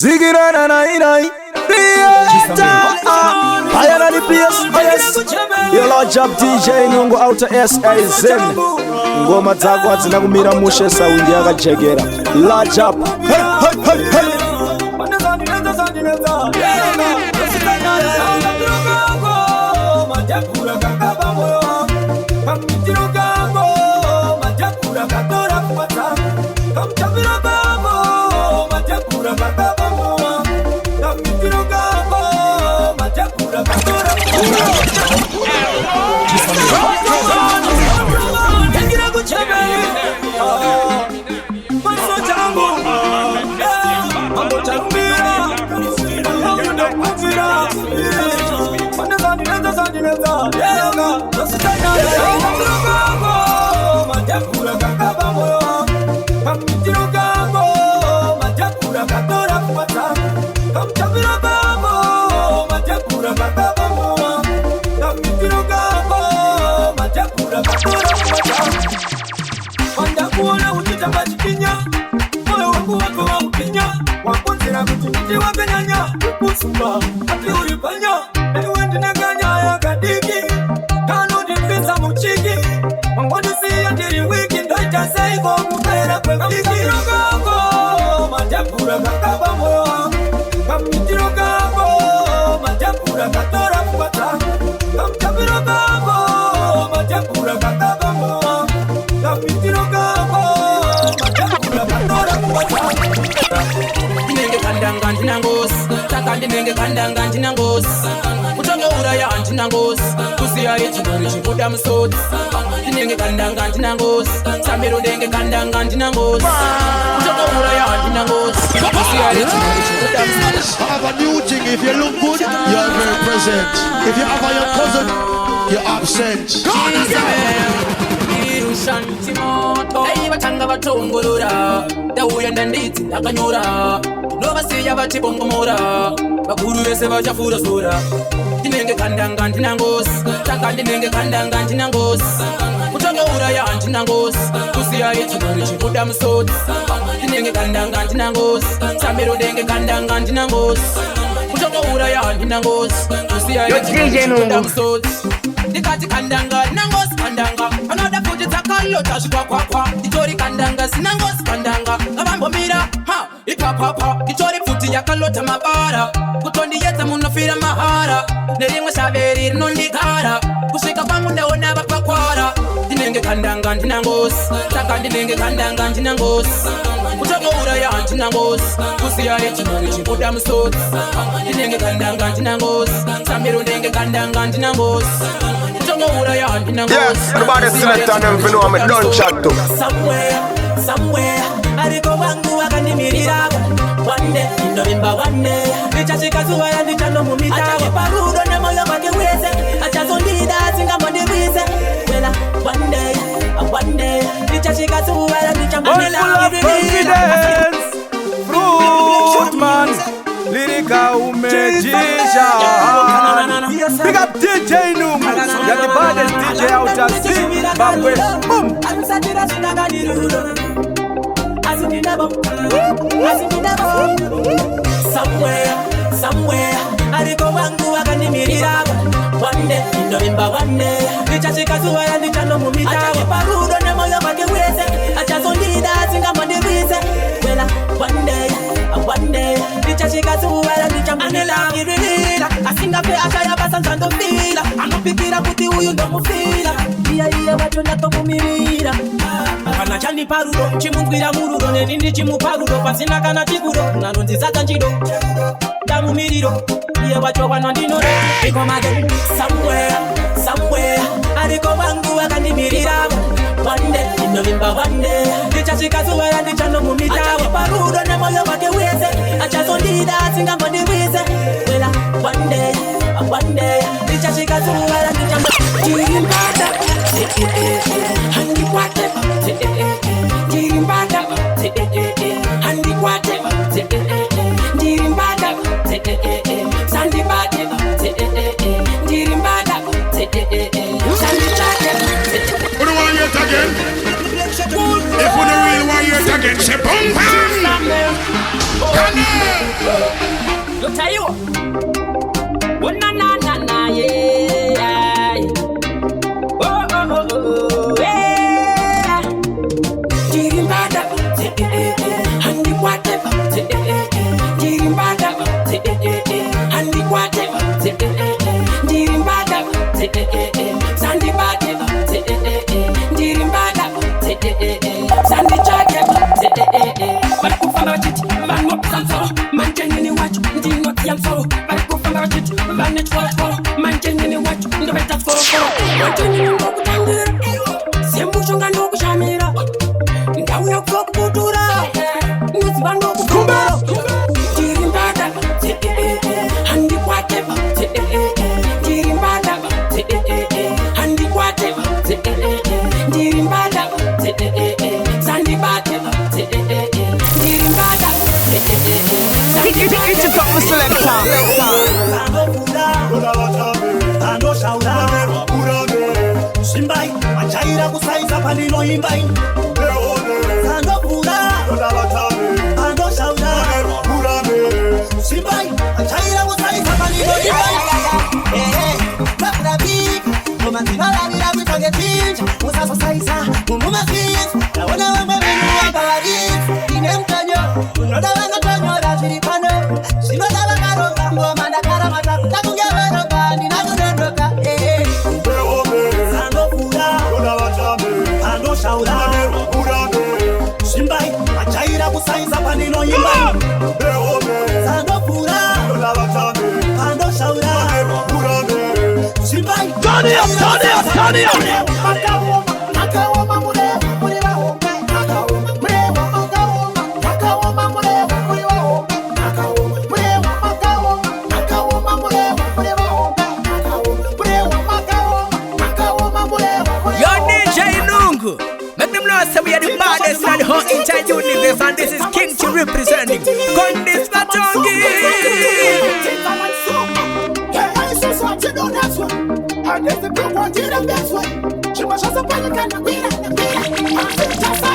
Ziggy na na na Bayana the PS, your Lord Job DJ Nungo Outer S.A.Z Ngoma zako hazina kumira mushe saundi yakajegera Lord Job hey hey hey hey Ndinenge kandanga ndina ngosi kutonga uraya ndina ngosi kusiya echigori chikuda musodzi ndinenge kandanga ndina ngosi sambero ndenge kandanga ndina ngosi kutonga uraya ndina ngosi kusiya echigori chikuda musodzi. I have a new thing. If you look good, you are very present. If you have your cousin, you're absent. Hey, batanga batongolora ndauya ndandidzi ndakanyora ndovasiya vatibongomora vakuru vese vachafura sora ndinenge kandanga ndina ngosi taka ndinenge kandanga ndina ngosi kutonga uraya ndina ngosi kusiya echigori chikuda musodzi ndinenge kandanga ndina ngosi sambero ndenge kandanga ndina ngosi kutonga uraya ndina ngosi kusiya echigori chikuda musodzi ndikati kandanga ndina ngosi kandanga anoda futi takalota zvikwakwakwa nditori kandanga sina ngosi kandanga ngavambomira ha ipapapa nditori futi yakalota mabara kutondiyedza munofira mahara nerimwe shaveri rinondigara kusvika kwangu ndaona vapakwara ndinenge kandanga ndina ngosi taka ndinenge kandanga ndina ngosi kutonga uraya ndina ngosi kusiya echigori chikuda musodzi ndinenge kandanga ndina ngosi sambero ndenge kandanga ndina ngosi. Yes, everybody select on them if you know I'm a done chat to. Somewhere, I go wangu wakanimirira. One day, November one day, nichashika zuwa ya nichano mumita. Acha parudo na moyo wake weze, acha zondida singa mwende wize. Wela, one day, nichashika zuwa ya nichano mumita. Fruit man, lyrica umejisha. Big up DJ Nungo, you're the baddest DJ out of Zimbabwe. Boom. Somewhere, I go wangu wakanimirira. One day, November one day, nichashika zuwa ya nichano mumita. Acha parudo na moyo wake weze, acha zondida singa mwende wize. Wela, one day, nichashika zuwa ya nichano mumita. Asinga pe ashaya basa nzando fila. Anopikira kuti uyu ndo mufila. Iya wacho natokumirira. Kana chani parudo, chimunzwira murudo. Nenindi chimuparudo, pasina kana chikudo. Nanonzisaka nchido, damumiriro. Iya wacho wanandinore. Iko mage, somewhere. Ariko wangu wakanimirira. One day, November one day, nichashika zuwa ya nichano mumita. Acha parudo na moyo wake weze, acha zondida singa mwende wize. Wela, one day, nichashika zuwa ya nichano Jirimbata, handi kwate, Jirimbata, handi kwate, Jirimbata, sandi bate, Jirimbata, sandi chate. What do you want yet again? If we don't really want yet again, say boom bam. Yo tell you. Oh na na na na yeah. Oh oh oh oh yeah. Dirimbada handi whatever. Dirimbada handi whatever. Dirimbada Sandy whatever. Dirimbada Sandy whatever. Baliku fama chiti mango sanso manjeni ni wachu ndino tiamso baliku fama chiti manage for manjeni ni wachu ndo beta for manjeni ni ngoku tangira sembu shonga ngoku shamira ndawu yo kutura nuzi bando kukumbaro dirimbada handi whatever dirimbada handi whatever dirimbada Sandy whatever It's a proper selection. Ando shaura Simbai achaira kusaiza panino imbai Ando pura Ando shaura Simbai achaira kusaiza panino imbai Kapra big Romantina la vida with a getinja Musa saiza Mumuma fis La wana wamba menu wa Paris Inem tanyo Unoda wanga tanyo la jiripano Sino da wangaro Tango manda karamata Takungia weroka Nina kudendoka Ando pura Ando shaura Simbai Achaira kusaiza panino imbai Ando pura Ando shaura Simbai Turn it up. Makawoma mure Muriwa hombe Mrewa Makawoma mure Muriwa hombe Mrewa Makawoma mure Muriwa hombe Mrewa Makawoma mure Yo DJ Nungu, make them know say we are the baddest and the whole entire universe, and this is King Chi representing Condis Matongi. And there's the big one, the best one. She was just a pelican, and we like the big. I'm just a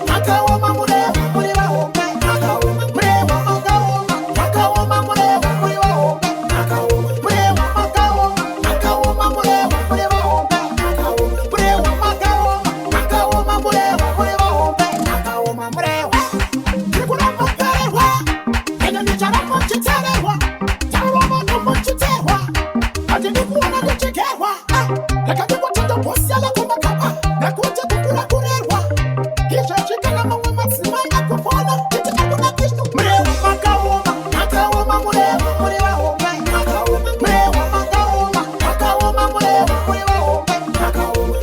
Makawoma, mure, Muriwa hombe. Mrewa Makawoma, mure, Muriwa hombe. Mrewa Makawoma, mure, Muriwa hombe. Mrewa Makawoma, mure, Muriwa hombe. Mrewa Nikuna mperewa. Ena nijara mchiterewa. Taroma no mchiterewa. Ati nikuona nichekewa. Nakati wachanda bosi ala kumakapa. Nakuja kukula kurerwa. Kisha chikana mwa matsima ya kufona. Kiti kakuna kishtu. Mrewa Makawoma mure, Muriwa hombe. Mrewa Makawoma mure, Muriwa hombe.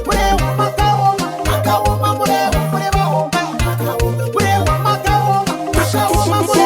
Mrewa Makawoma mure, Muriwa hombe. Mrewa Makawoma mure,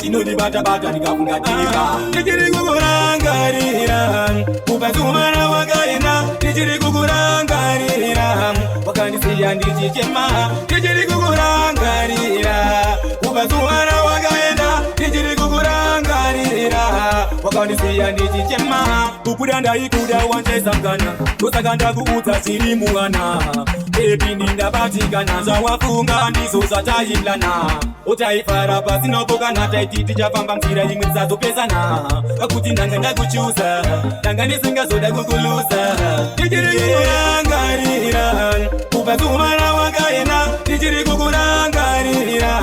inoni bata nikafungatika nichiri kukurangarira ukazumana wakaenda nichiri kukurangarira wakandisiya ndichichema nichiri kukurangarira ukazumana wakaenda nichiri kukurangarira wakandisiya ndichichema kukuda ndaikuda wanchesangana tosakanda kuudza chiri muwana epini ndabatikana zvawafunga ndizo zvatailana utaifara pasina pokana taiti tichafamba mzira imwe dzazopesana akuti ndanga ndakuchuza ndanga ndisingazoda kukuluza ndichiri kukurangarira ukazumana wakaenda ndichiri kukurangarira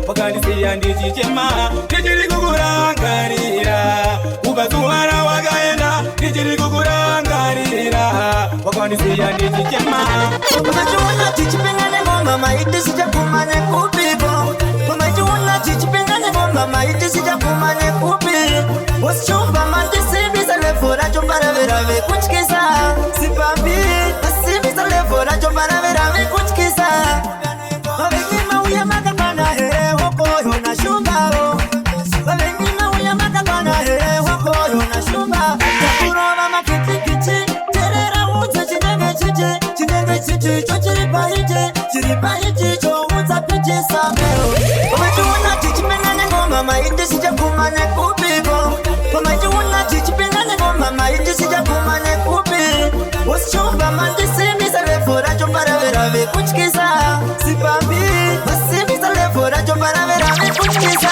wakandisiya ndichichema ndichiri kukurangarira ukazumana wakaenda ndichiri kukurangarira wakandisiya ndichichema umachiona chichipengane ngoma maiti sichakumane kupiko umachiona chichipengane ngoma maiti sichakumane kupi wasichumba mandisibisa lefora chombaravera kuchikisa sipambi asibisa lefora chombaravera kuchikisa vavenyima uya makakana here hokoyo na shumbao vavenyima uya makakana here hokoyo na shumba yakurova makitikiti terera udza chinenge chichi cho chiri paiti cho udza pichisa mero vachiona chichipengane ngoma maiti sichakumane kupiko vachiona chichipengane ngoma maiti sichakumane kupi wasichumba mandisimbisa lefora chombaravera vekutyisa sipambi vasimbisa lefora chombaravera vekutyisa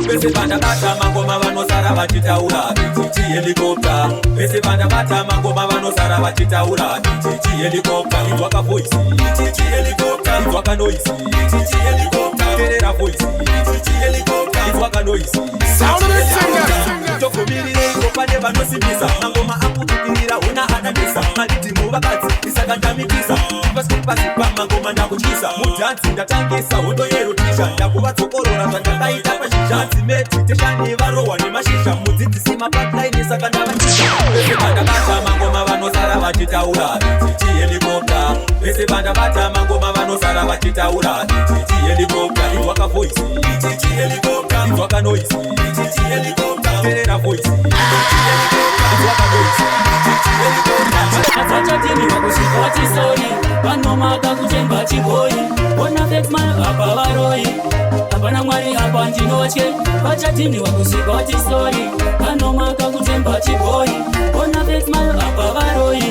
vese vandabata mangoma vanosara vachitaura chichi helikopta vese vandabata mangoma vanosara vachitaura chichi helikopta idwaka voisi chichi helikopta idwaka noisi chichi helikopta terera voisi chichi helikopta idwaka noisi Sound of the singer. tokumirire pane vanosimbisa mangoma akutukirira una anamisa malitimu vakadzi isakandamikisa pasipasipa mangoma ndakutyisa mudhanzi ndatangisa hondo yerotisha ndakuvatsokorora zvandakaita pazhizhanzi meti teshani varohwa nemashisha mudzidzisi mapatlaini saka ndavatisha vese vandabata mangoma vanosara vachitaura chichi helikopta vese vandabata mangoma vanosara vachitaura chichi helikopta idwaka voisi chichi helikopta idwaka noisi chichi helikopta terera voisi idwaka noisi chichi helikopta Atachatini wakusika wachisori vanomaka kutemba chiboi ona fexman apa varoi apana mwari apa ndinotye vachatini wakusika wachisori vanomaka kutemba chiboi ona fexman apa varoi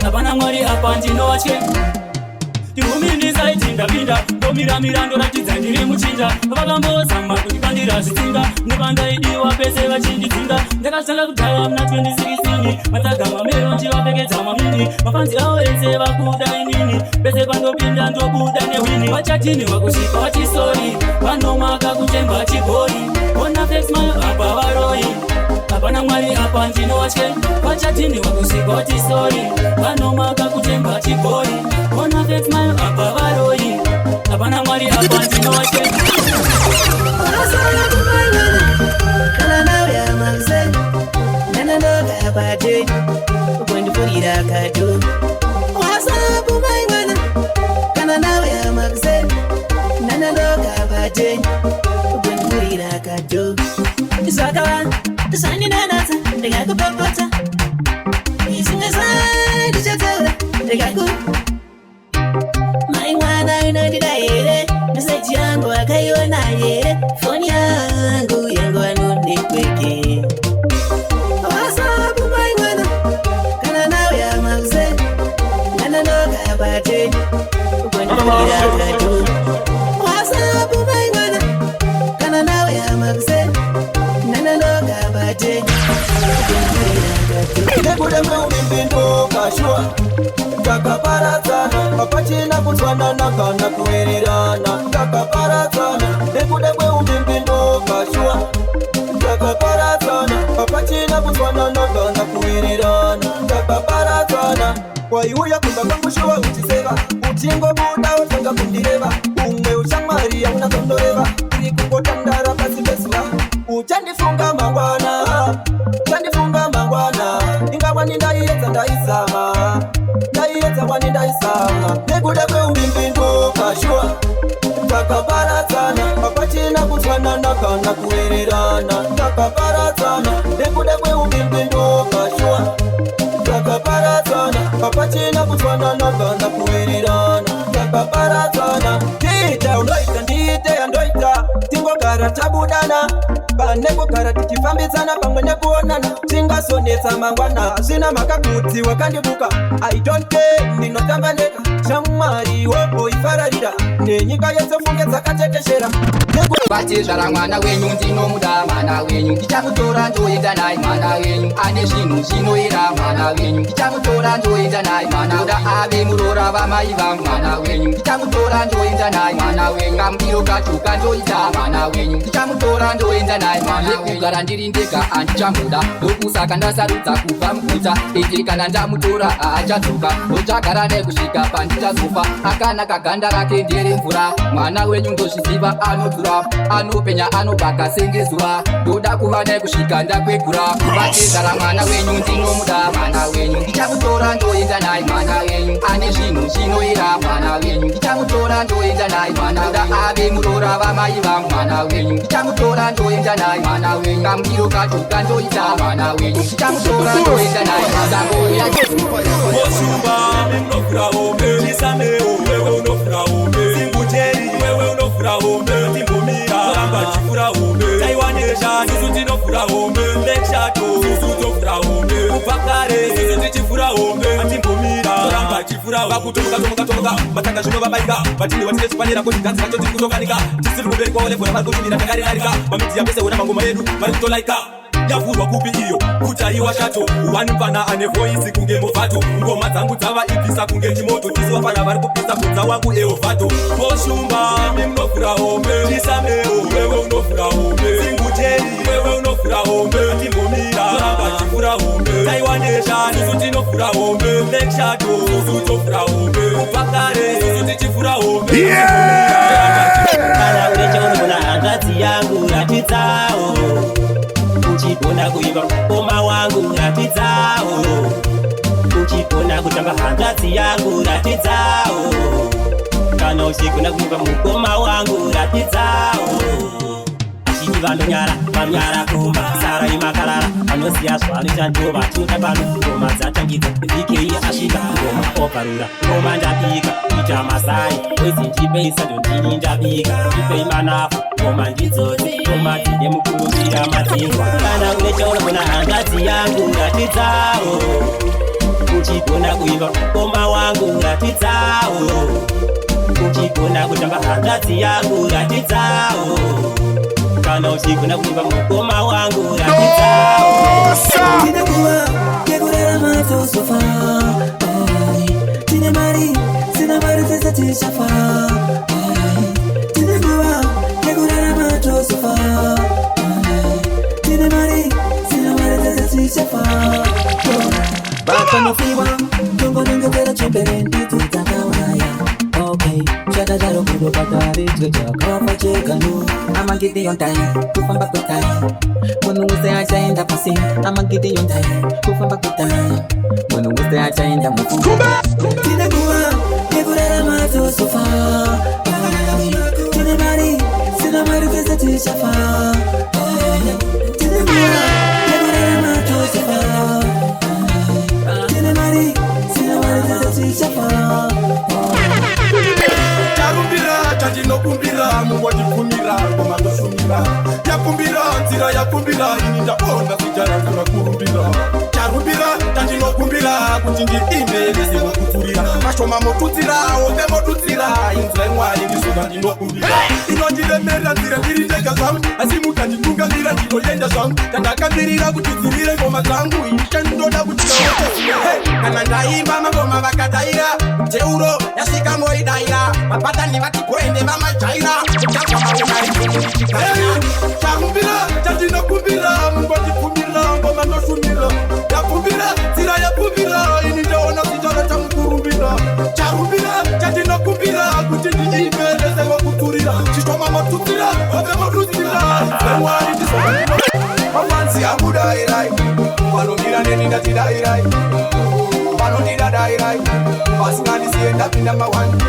apana mwari apa ndinotye tirumindisaiti ndapinda ndomira mirando ratidza ndiri muchinja vakambozama kundikandira zvitsinga ndepandaidiwa pese vachindidzinga ndakatanga kudhaya muna 2016 matsaga mamero ndivapfekedza mamini mafanzi avo ese vakuda inini pese pandopinda ndobuda newini vachatini wakusvika vachisori vanomaka kutemba chibhori ona fexman apa varoi apana mwari apa ndinotye vachatini wakusvika vachisori vanomaka kutemba chibhori ona fexman apa varoi apana mwari apa ndinotye Foni yangu yangu anonikweke wasabu maimwana kana nawe ya magze nana noga bate ukwendira kadu wasabu maimwana kana nawe ya magze nana noga bate ukwendira kadu nekude meulimbindo kashua takaparadzana apachina kutwanana kana kuwirirana takaparadzana nekude kweumimbindo kashua takaparadzana apachina kutwanana kana kuwirirana takaparadzana waiuya kumba kangushuwa uchiseva uchingobuda utanga kundireva umwe ushamwari yauna kondoreva iri kungotandara pasi pezuva uchandifunga mangwana ingawani ndaiyedza ndaizama wani ndaisama nekuda kweumimbindo kashua takaparadzana apachina kutwa kutwanana kana kuererana takaparadzana nekudekwe ubimbindu kashwa takaparadzana papachena kutwanana kana kuererana takaparadzana tiita unoita ndiite yandoita tingogara tabudana pane kugara tichifambidzana pamwe nekuonana tingasonetsa mangwana zvina makakuti wakandibuka I don't care ndinotamba ndeka shamwari woboifararira nenyika yetsofunge dzakatekeshera vatizvara mwana wenyu ndinomuda mwana wenyu ndichamutora ndoenda naye mwana wenyu ane zvinhu zvinoira mwana wenyu ndichamutora ndoenda naye mwana uda ave murora vamai vangu mwana wenyu ndichamutora ndoenda naye mwana wenyu kamukiro kachuka ndoita mwana wenyu ndichamutora ndoenda naye mwana wenyu kugara ndiri ndega andichamuda ndokusaka ndasarudza kubva muguta iti kana ndamutora haachadzoka ndochagara nekusvika pandichazofa akanaka ganda rake nderemvura mwana wenyu ndozviziva anodhura anopenya anobaka sengezuva ndoda kuva nekusvika ndakwegura vatezara mwana wenyu ndinomuda mwana wenyu ndichamutora ndoenda naye mwana wenyu ane zvinhu zvinoira mwana wenyu ndichamutora ndoenda naye mwana uda ave murora vamai vangu mwana wenyu ndichamutora ndoenda naye mwana wenyu kamukiro kachuka ndoita mwana wenyu ndichamutora ndoenda naye vakutomuka matanga zvino vabaika vatini watine chifanira kuti ganzi racho tiri kutokanika tisiri kumberi kwaolevhora vari kushumira takarirarika mamidziya pese wena mangoma edu vari kutolaika yavhurwa kupi iyo kutaiwa shato wani mfana ane voisi kunge movato ngoma dzangu dzavaibvisa kunge chimoto tisi vafana vari kupisa mudza wangu eovato voshumba mimunovhura hombe chisameo wewe unovhura hombe singuteri wewe unovhura hombe timbomira toramba chivhura hombe taiwanesha susu tinovhura hombe nekshato susu tovhura hombe kupakare susu tichivhura hombe kana unechaunogona hanzvadzi yangu ratidzawo uchigona kuimba mukoma wangu ratidzawo uchigona kutamba hanzvadzi yangu ratidzawo kana uchigona kuimba mukoma wangu ratidzawo achiti vanonyara kumba sara imakarara anoziya zvanoita ndova tinoda pano ngoma dzatangidza vikeyi asvika ngoma oparura ngoma ndapika ita mazai wezi ndipeisa ndondini ndapika ndipei manafu ngoma ndidzodzi ngoma dzine mukurumbira madzingwa kana une chaunogona hanzvadzi yangu ratidzawo uchigona kuimba mukoma wangu ratidzawo uchigona kutamba hanzvadzi yangu ratidzawo kana uchigona kuimba mukoma wangu ratidzawo tine nguva yekurarama tozofa tine mari sina mari dzese tichafa tine nguva yekurarama tozofa tine mari sina mari dzese tichafa vakanofiwa tongonengetera chembere ndidzo dzakawaya okay chakadaro kudo pakaritwe chakafa chegano amagidi yondai kufamba kudai munhu wese achaenda pasi amagidi yondai kufamba kudai munhu wese achaenda mufunga tine nguva yekurarama tozofa tine mari sina mari dzese tichafa tine nguva yekurarama tozofa tine mari sina mari dzese tichafa tandinokumbira mungondipfumira ngomandosumira yakumbira nzira yakumbira ini ndaona sijaranzura kurumbira charumbira tandinokumbira kuti ndiimbe nezekukuturira mashoma motutsira ombe motutsira inzira imwari ndizova ndinokumbira inondiremerera nzira ndiri ndega zvangu asi mukanditungamira ndinoenda zvangu tandakambirira kutidzirire ngoma dzangu ichandinoda kuti kana ndaimba mangoma vakadaira teuro yasvika moidaira mapatani vatigoende vamajaira chakumbira chandinokumbira mungondipfumira ngoma ndoshumira yakumbira nzira yakumbira ini ndaona sitara chamukurumbira charumbira chandinokumbira kuti ndiimbe nezekukuturira chitoma motutsira ove motutsira emwari ndizova mamanzi amudairai vanomira neni ndatidairai vanondidadairai vasingandisiye ndapinda mawani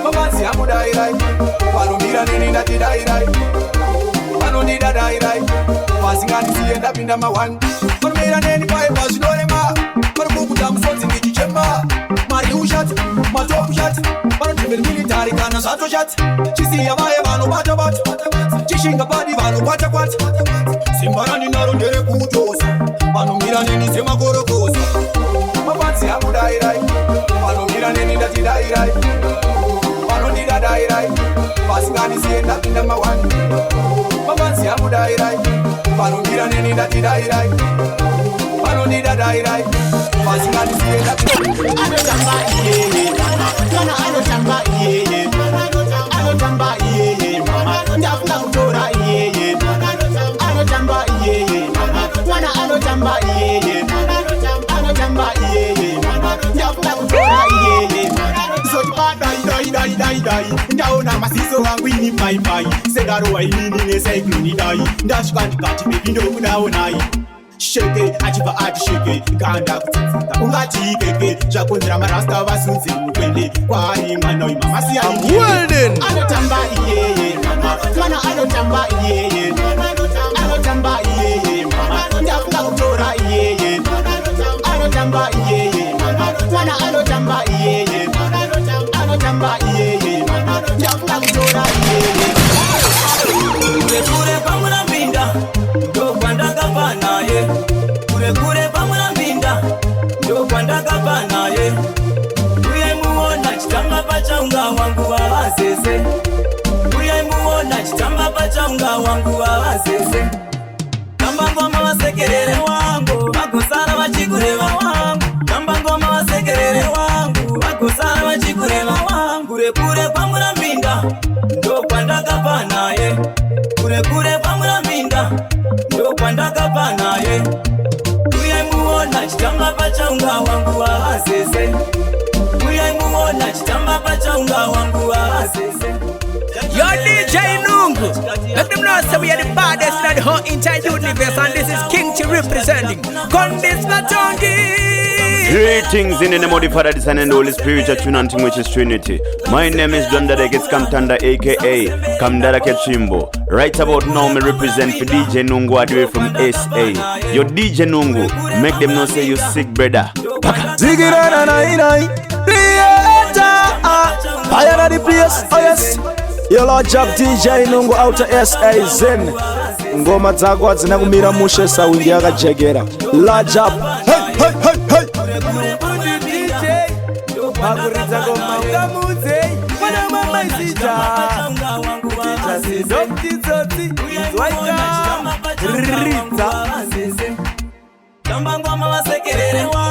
mamanzi amudairai vanomira neni ndatidairai vanondida dairai vasinganisiye ndapinda mawan vanomira neni paibva zvinorema vari kukuta musodzi ndichichema mari ushati matopushati vanoteveri militari kana zvatoshati chisiya vaye vanobata-bata chishinga padi vanokwata-kwata simba randinaro nderekutosa vanomira neni semakorokosa mapanzi angu dairai vanomira neni ndati dairai vanondida dairai vasinganisiye ndapinda mawani mapanzi angu dairai vanomira neni ndati dairai vanondida dairai vasinganisiye ndapinda anotamba iyeye kana anotamba iyeye anotamba iyeye ndafuna kutora iyeye anotamba iyeye kana anotamba iyeye anotamba iyeye ndafuna kutora iyeye dai ndaona masiso wangu ini pai segarowa inini nesaikrini dai ndasvika ndikati bebi ndokudaonai sheke achibva ati sheke ganda kutsitsinga ungati ikeke zvakonzera marasta vasunzi mukwende kwaari mwana wemamasiyaini anotamba iyeye mwana anotamba iyeye anotamba iyeye ndafuna kutora iyeye anotamba iyeye mwana anotamba iyeye anotamba iyeye ndafuna kutora iyeye kure pamuna minda ndo kwandakabva naye kure pamuna minda ndo kwandakabva naye uye muona chitamba pachaunga wangu wavazese uye muona chitamba pachaunga wangu wavazese tamba ngoma vasekerere wangu vagosara vachikureva wangu tamba ngoma vasekerere wangu vagosara vachikureva wangu kure pamuna minda ndo kwandakabva naye kure pamuna minda ndo kwandakabva naye uye muona chitamba pachaunga wangu wavazese uye muona chitamba pachaunga wangu wavazese. Yo DJ Nungu, let them know say we are the baddest in the whole entire universe, and this is King Chi representing Kondis Batongi. Greetings in the name of the Father, the Son, and the Holy Spirit, a tune unto which is Trinity. My name is John Dadekes Kamtanda, aka Kamdara Kechimbo. Right about now, me represent for DJ Nungu all the way from SA. Yo DJ Nungu, make them know say you sick, brother. Zigirana nai fire at the place, oh yes. Yo Lord Jack DJ Nungu out of SA Zen. Ngoma dzako hadzina kumira mushe saundi yakajegera. Lord Jack, hey hey hey hey. Makuridza ngoma ungamudze mwana mama izija zidzi zwaika ridza tamba ngoma vasekerere wangu